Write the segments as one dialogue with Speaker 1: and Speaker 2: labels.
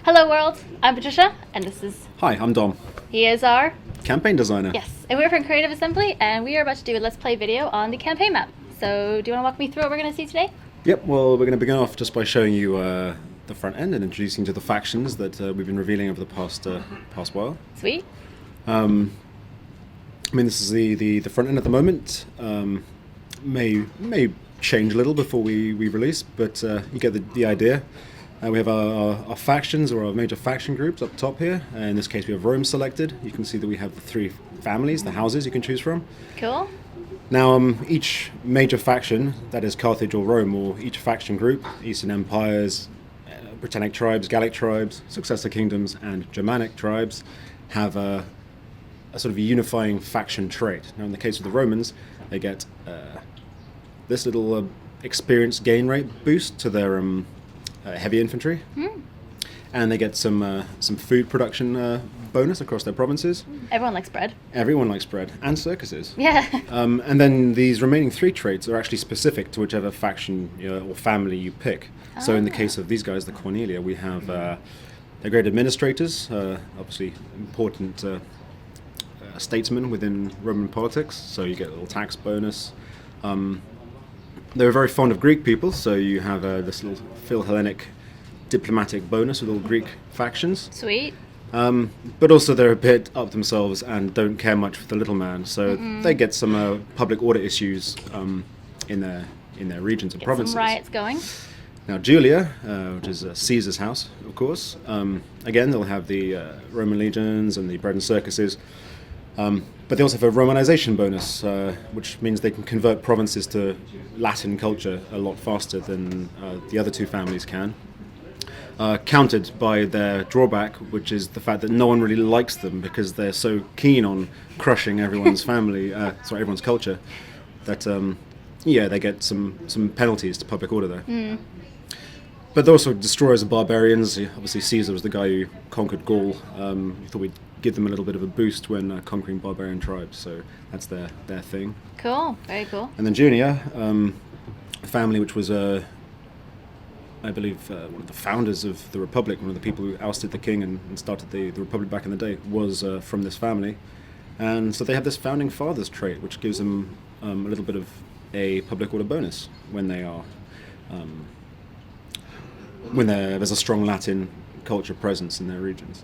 Speaker 1: Hello world, I'm Patricia, and this is...
Speaker 2: Hi, I'm Dom,
Speaker 1: He is our...
Speaker 2: campaign designer.
Speaker 1: Yes, and we're from Creative Assembly, and we are about to do a Let's Play video on the campaign map. So, do you want to walk me through what we're going to see today?
Speaker 2: Yep, well, we're going to begin off just by showing you the front end and introducing you to the factions that we've been revealing over the past while.
Speaker 1: Sweet.
Speaker 2: This is the front end at the moment. May change a little before we release, but you get the idea. We have our factions, or our major faction groups up top here. In this case, we have Rome selected. You can see that we have the three families, the houses you can choose from.
Speaker 1: Cool.
Speaker 2: Now, each major faction, that is Carthage or Rome, or each faction group, Eastern Empires, Britannic tribes, Gallic tribes, Successor Kingdoms, and Germanic tribes, have a sort of unifying faction trait. Now, in the case of the Romans, they get this little experience gain rate boost to their heavy infantry, and they get some food production bonus across their provinces.
Speaker 1: Everyone likes bread.
Speaker 2: Everyone likes bread, and circuses.
Speaker 1: Yeah.
Speaker 2: And then these remaining three traits are actually specific to whichever faction or family you pick. So in the case of these guys, the Cornelia, we have they're great administrators, obviously important statesmen within Roman politics, so you get a little tax bonus. They were very fond of Greek people, so you have this little Phil-Hellenic diplomatic bonus with all Greek factions.
Speaker 1: Sweet.
Speaker 2: But also they're a bit up themselves and don't care much for the little man, so they get some public order issues in their regions and
Speaker 1: Get
Speaker 2: provinces.
Speaker 1: some riots going.
Speaker 2: Now Julia, which is Caesar's house, of course, again they'll have the Roman legions and the bread and circuses. But they also have a Romanization bonus, which means they can convert provinces to Latin culture a lot faster than the other two families can. Countered by their drawback, which is the fact that no one really likes them because they're so keen on crushing everyone's everyone's culture, that they get some penalties to public order there. But they're also destroyers of barbarians. Obviously, Caesar was the guy who conquered Gaul. We thought we'd give them a little bit of a boost when conquering barbarian tribes, so that's their thing.
Speaker 1: Cool, very cool.
Speaker 2: And then Junia, a family which was, I believe, one of the founders of the Republic, one of the people who ousted the king and started the Republic back in the day, was from this family. And so they have this founding fathers trait, which gives them a little bit of a public order bonus when they are... when there's a strong Latin culture presence in their regions.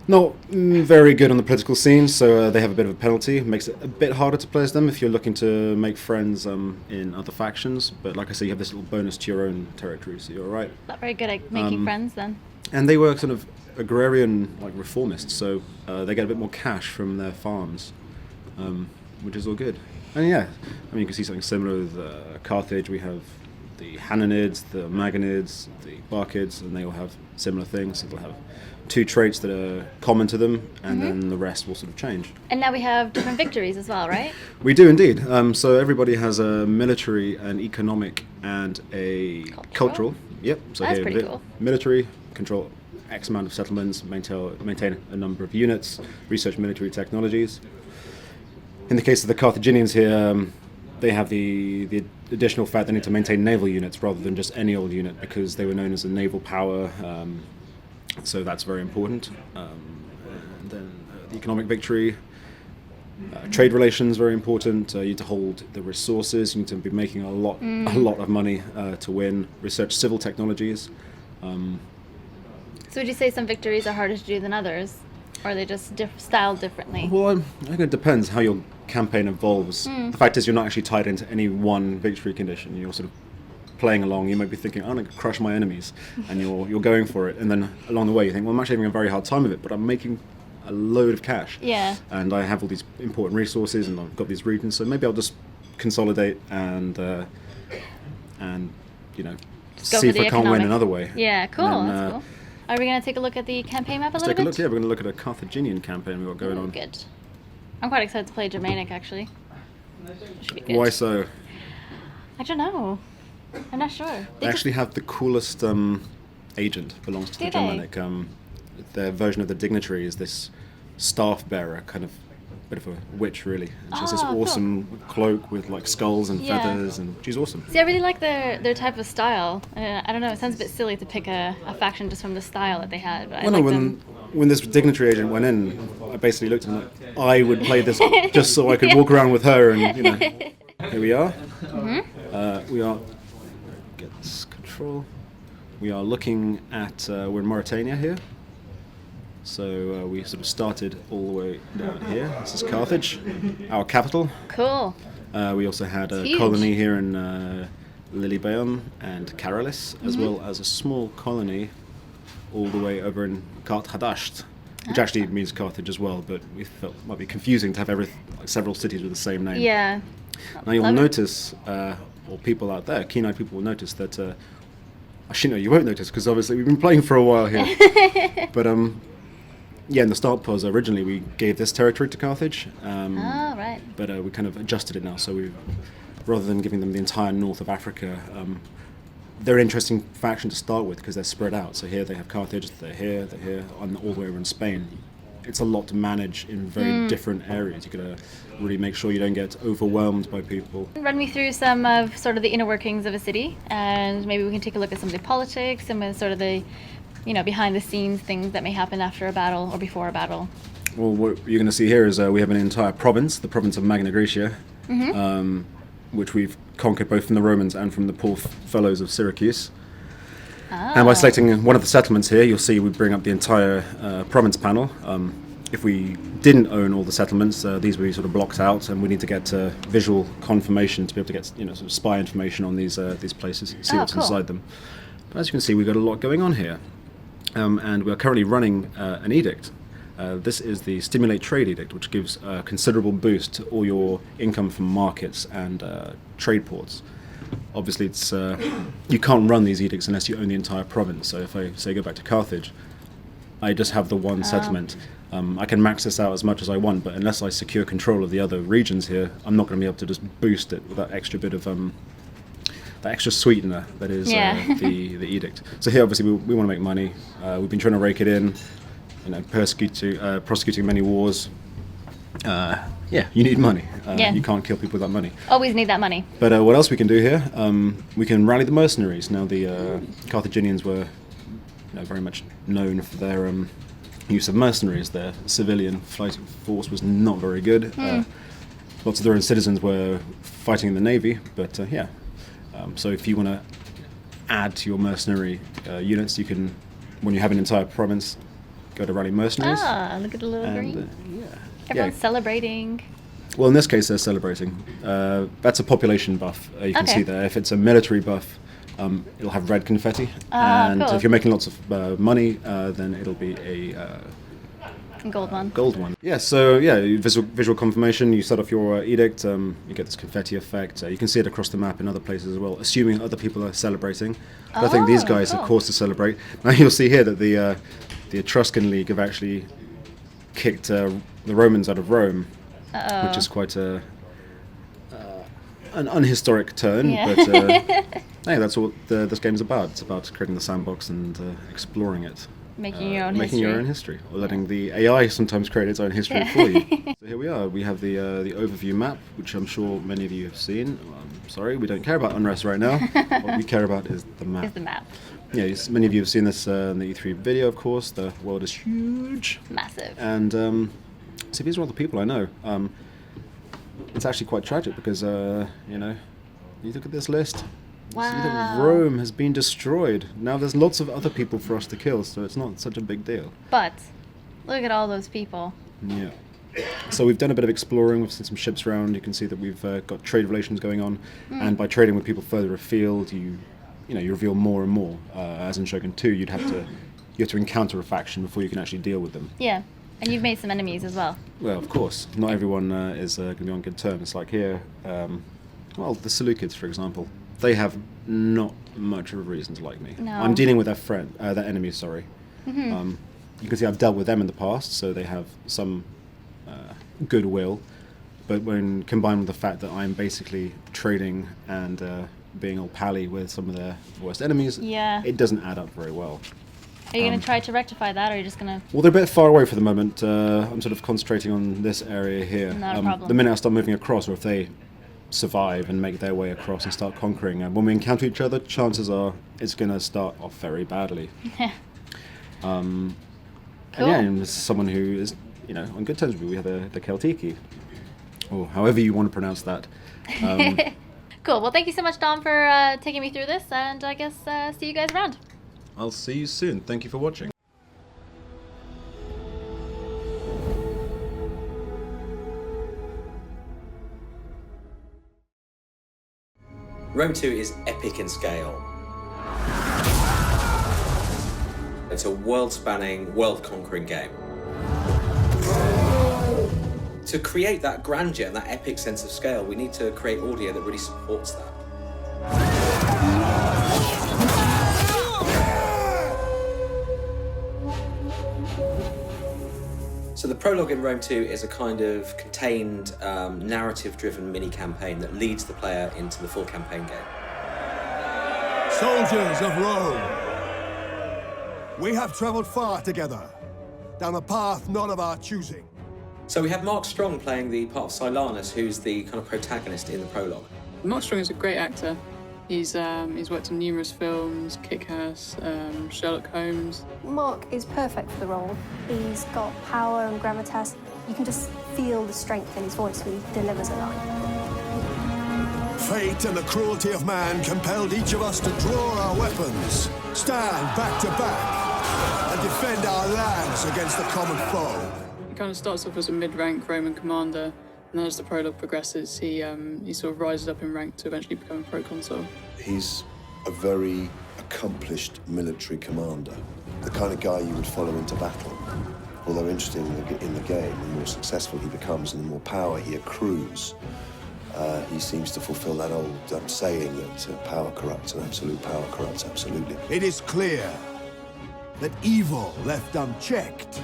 Speaker 2: Not very good on the political scene, so they have a bit of a penalty. It makes it a bit harder to play as them if you're looking to make friends in other factions. But like I say, you have this little bonus to your own territory, so you're all right.
Speaker 1: Not very good at making friends then.
Speaker 2: And they were sort of agrarian, like reformists, so they get a bit more cash from their farms, which is all good. And yeah, you can see something similar with Carthage. We have the Hananids, the Magonids, the Barkids, and they all have similar things. So they'll have two traits that are common to them, and then the rest will sort of change.
Speaker 1: And now we have different victories as well, right?
Speaker 2: We do indeed. So everybody has a military, an economic, and a cultural. Yep. So
Speaker 1: That's
Speaker 2: here,
Speaker 1: pretty cool.
Speaker 2: Military, control X amount of settlements, maintain a number of units, research military technologies. In the case of the Carthaginians here, they have the additional fact they need to maintain naval units rather than just any old unit, because they were known as a naval power. So that's very important. And then the economic victory, trade relations, very important. You need to hold the resources. You need to be making a lot of money to win. Research civil technologies.
Speaker 1: So would you say some victories are harder to do than others? Or are they just styled differently?
Speaker 2: Well, I think it depends how your campaign evolves. The fact is, you're not actually tied into any one victory condition. You're sort of playing along. You might be thinking, I'm going to crush my enemies, and you're going for it. And then along the way, you think, well, I'm actually having a very hard time of it, but I'm making a load of cash.
Speaker 1: Yeah.
Speaker 2: And I have all these important resources, and I've got these regions, so maybe I'll just consolidate and see if I can't win another way.
Speaker 1: Yeah, cool.
Speaker 2: Then,
Speaker 1: that's cool. Are we going to take a look at the campaign map a
Speaker 2: let's
Speaker 1: little
Speaker 2: take
Speaker 1: bit?
Speaker 2: a look. Yeah, we're going to look at a Carthaginian campaign we've got going on.
Speaker 1: Good. I'm quite excited to play Germanic, actually. Should be good.
Speaker 2: Why so?
Speaker 1: I don't know. I'm not sure.
Speaker 2: They actually have the coolest agent belongs to the Germanic. Their version of the dignitary is this staff bearer kind of bit of a witch, really. And she has this
Speaker 1: Oh, cool.
Speaker 2: awesome cloak with like skulls and
Speaker 1: Yeah.
Speaker 2: feathers, and she's awesome.
Speaker 1: See, I really like their type of style. I don't know, it sounds a bit silly to pick a faction just from the style that they had, but I
Speaker 2: Well, no,
Speaker 1: like them.
Speaker 2: when this dignitary agent went in, I basically looked at him like, I would play this just so I could walk around with her, and you know. Here we are. We are. Get this control. We are looking at. We're in Mauritania here. So we sort of started all the way down here. This is Carthage, our capital.
Speaker 1: Cool.
Speaker 2: We also had a
Speaker 1: huge.
Speaker 2: colony here in Lilybaeum and Caralis, as well as a small colony all the way over in Kart Hadasht, which actually means Carthage as well, but we felt it might be confusing to have several cities with the same name.
Speaker 1: Yeah.
Speaker 2: Now you'll
Speaker 1: Love it.
Speaker 2: notice, or people out there, keen-eyed people will notice that, actually no, you won't notice, because obviously we've been playing for a while here. But yeah, in the start pause, originally we gave this territory to Carthage,
Speaker 1: Oh, right.
Speaker 2: but we kind of adjusted it now, so rather than giving them the entire north of Africa, they're an interesting faction to start with because they're spread out. So here they have Carthage, they're here, and all the way over in Spain. It's a lot to manage in very different areas. You've got to really make sure you don't get overwhelmed by people.
Speaker 1: Run me through some of sort of the inner workings of a city, and maybe we can take a look at some of the politics, some of sort of the, behind the scenes things that may happen after a battle or before a battle.
Speaker 2: Well, what you're going to see here is we have an entire province, the province of Magna Graecia, which we've conquered both from the Romans and from the poor fellows of Syracuse. And by selecting one of the settlements here, you'll see we bring up the entire province panel. If we didn't own all the settlements, these would be sort of blocked out, and we need to get visual confirmation to be able to get sort of spy information on these places, see what's
Speaker 1: cool.
Speaker 2: inside them. But as you can see, we've got a lot going on here, and we are currently running an edict. This is the Stimulate Trade Edict, which gives a considerable boost to all your income from markets and trade ports. Obviously, it's you can't run these edicts unless you own the entire province. So if I say go back to Carthage, I just have the one settlement. I can max this out as much as I want, but unless I secure control of the other regions here, I'm not going to be able to just boost it with that extra bit of that extra sweetener that is the edict. So here, obviously, we want to make money. We've been trying to rake it in, prosecuting many wars. Yeah, you need money. You can't kill people without money.
Speaker 1: Always need that money.
Speaker 2: But what else we can do here? We can rally the mercenaries. Now, the Carthaginians were very much known for their use of mercenaries. Their civilian fighting force was not very good. Lots of their own citizens were fighting in the navy, but so if you want to add to your mercenary units, you can, when you have an entire province, go to rally mercenaries.
Speaker 1: Ah, look at the little green. Everyone's
Speaker 2: Yeah.
Speaker 1: celebrating.
Speaker 2: Well, in this case, they're celebrating. That's a population buff. You can
Speaker 1: Okay.
Speaker 2: see there. If it's a military buff, it'll have red confetti. And
Speaker 1: cool.
Speaker 2: if you're making lots of money, then it'll be a
Speaker 1: Gold one.
Speaker 2: gold one. Yeah, so visual confirmation. You set off your edict. You get this confetti effect. You can see it across the map in other places as well, assuming other people are celebrating. But I think these guys
Speaker 1: cool.
Speaker 2: have cause to celebrate. Now you'll see here that the Etruscan League have actually kicked the Romans out of Rome, which is quite an unhistoric turn.
Speaker 1: Yeah.
Speaker 2: But hey, that's what this game's about. It's about creating the sandbox and exploring it.
Speaker 1: Making your own
Speaker 2: Making
Speaker 1: history.
Speaker 2: your own history, or letting the AI sometimes create its own history for you. So here we are. We have the overview map, which I'm sure many of you have seen. I'm sorry, we don't care about unrest right now. What we care about is the map.
Speaker 1: Is the map.
Speaker 2: Yeah, many of you have seen this in the E3 video, of course. The world is huge.
Speaker 1: Massive.
Speaker 2: And see, these are all the people I know. It's actually quite tragic because, you look at this list.
Speaker 1: Wow.
Speaker 2: See that Rome has been destroyed. Now there's lots of other people for us to kill, so it's not such a big deal.
Speaker 1: But look at all those people.
Speaker 2: Yeah. So we've done a bit of exploring. We've seen some ships around. You can see that we've got trade relations going on, and by trading with people further afield, you reveal more and more. As in Shogun 2, you have to encounter a faction before you can actually deal with them.
Speaker 1: Yeah. And you've made some enemies as well.
Speaker 2: Well, of course, not everyone is going to be on good terms. Like here, the Seleucids, for example, they have not much of a reason to like me.
Speaker 1: No.
Speaker 2: I'm dealing with their enemy. Sorry. You can see I've dealt with them in the past, so they have some goodwill. But when combined with the fact that I'm basically trading and being all pally with some of their worst enemies,
Speaker 1: Yeah.
Speaker 2: it doesn't add up very well.
Speaker 1: Are you going to try to rectify that, or are you just going to...
Speaker 2: Well, they're a bit far away for the moment. I'm sort of concentrating on this area here.
Speaker 1: Not a problem.
Speaker 2: The minute I start moving across, or if they survive and make their way across and start conquering, when we encounter each other, chances are it's going to start off very badly.
Speaker 1: Cool.
Speaker 2: Again, as someone who is, on good terms with you, we have the Celtiki, or however you want to pronounce that.
Speaker 1: Cool. Well, thank you so much, Dom, for taking me through this, and I guess see you guys around.
Speaker 2: I'll see you soon. Thank you for watching.
Speaker 3: Rome 2 is epic in scale. It's a world-spanning, world-conquering game. To create that grandeur and that epic sense of scale, we need to create audio that really supports that. So the prologue in Rome 2 is a kind of contained, narrative-driven mini-campaign that leads the player into the full campaign game.
Speaker 4: Soldiers of Rome, we have travelled far together, down a path not of our choosing.
Speaker 3: So we have Mark Strong playing the part of Silanus, who's the kind of protagonist in the prologue.
Speaker 5: Mark Strong is a great actor. He's worked in numerous films, Kick-Ass, Sherlock Holmes.
Speaker 6: Mark is perfect for the role. He's got power and gravitas. You can just feel the strength in his voice when he delivers a line.
Speaker 4: Fate and the cruelty of man compelled each of us to draw our weapons, stand back to back, and defend our lands against the common foe.
Speaker 5: He kind of starts off as a mid-rank Roman commander, and then as the prologue progresses, he sort of rises up in rank to eventually become a proconsul.
Speaker 7: He's a very accomplished military commander, the kind of guy you would follow into battle. Although interesting in the game, the more successful he becomes and the more power he accrues, he seems to fulfill that old saying that power corrupts and absolute power corrupts absolutely.
Speaker 4: It is clear that evil left unchecked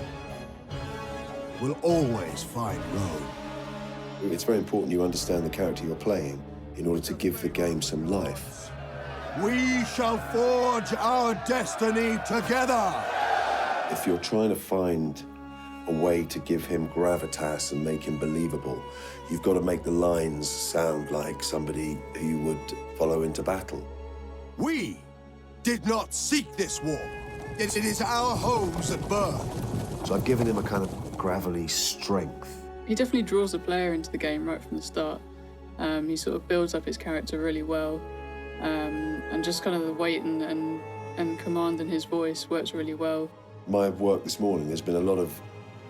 Speaker 4: will always find Rome.
Speaker 7: It's very important you understand the character you're playing in order to give the game some life.
Speaker 4: We shall forge our destiny together!
Speaker 7: If you're trying to find a way to give him gravitas and make him believable, you've got to make the lines sound like somebody who you would follow into battle.
Speaker 4: We did not seek this war. It is our homes that burn.
Speaker 7: So I've given him a kind of gravelly strength.
Speaker 5: He definitely draws the player into the game right from the start. He sort of builds up his character really well, and just kind of the weight and command in his voice works really well.
Speaker 7: My work this morning, there's been a lot of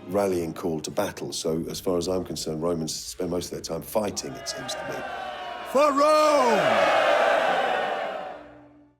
Speaker 7: rallying call to battle, so as far as I'm concerned, Romans spend most of their time fighting, it seems to me.
Speaker 4: For Rome!